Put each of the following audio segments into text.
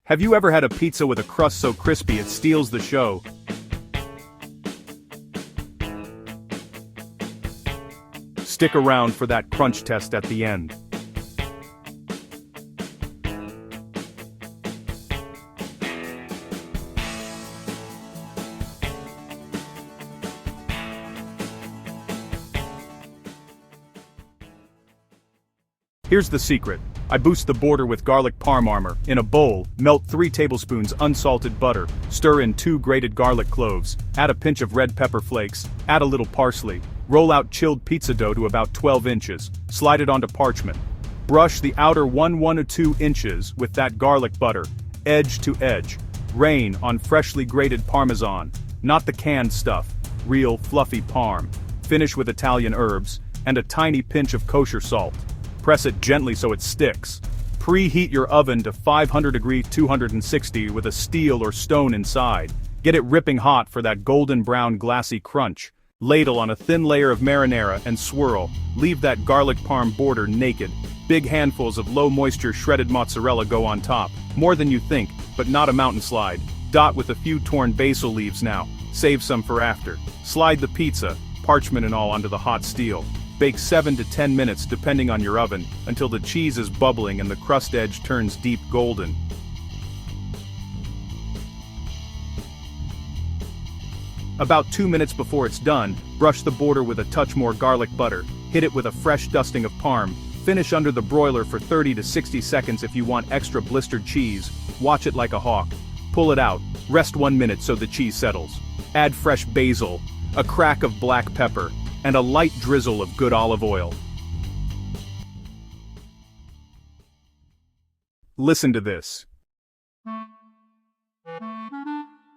Have you ever had a pizza with a crust so crispy it steals the show? Stick around for that crunch test at the end. Here's the secret. I boost the border with garlic parm armor. In a bowl, melt 3 tablespoons unsalted butter, stir in 2 grated garlic cloves, add a pinch of red pepper flakes, add a little parsley, roll out chilled pizza dough to about 12 inches, slide it onto parchment. Brush the outer 1 to 2 inches with that garlic butter, edge to edge. Rain on freshly grated Parmesan, not the canned stuff, real fluffy parm. Finish with Italian herbs, and a tiny pinch of kosher salt. Press it gently so it sticks. Preheat your oven to 500° 260 with a steel or stone inside. Get it ripping hot for that golden brown glassy crunch. Ladle on a thin layer of marinara and swirl. Leave that garlic parm border naked. Big handfuls of low moisture shredded mozzarella go on top. More than you think, but not a mountain slide. Dot with a few torn basil leaves now. Save some for after. Slide the pizza, parchment and all, onto the hot steel. Bake 7 to 10 minutes depending on your oven, until the cheese is bubbling and the crust edge turns deep golden. About 2 minutes before it's done, brush the border with a touch more garlic butter, hit it with a fresh dusting of parm, finish under the broiler for 30 to 60 seconds if you want extra blistered cheese, watch it like a hawk. Pull it out, rest 1 minute so the cheese settles. Add fresh basil, a crack of black pepper, and a light drizzle of good olive oil. Listen to this.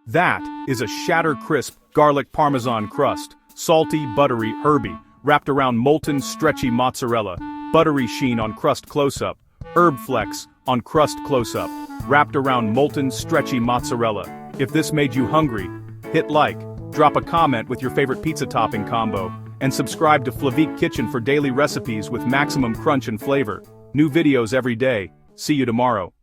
That is a shatter crisp garlic Parmesan crust, salty, buttery, herby, wrapped around molten, stretchy mozzarella, buttery sheen on crust close-up, herb flecks on crust close-up, wrapped around molten, stretchy mozzarella. If this made you hungry, hit like, drop a comment with your favorite pizza topping combo, and subscribe to Flavique Kitchen for daily recipes with maximum crunch and flavor. New videos every day. See you tomorrow.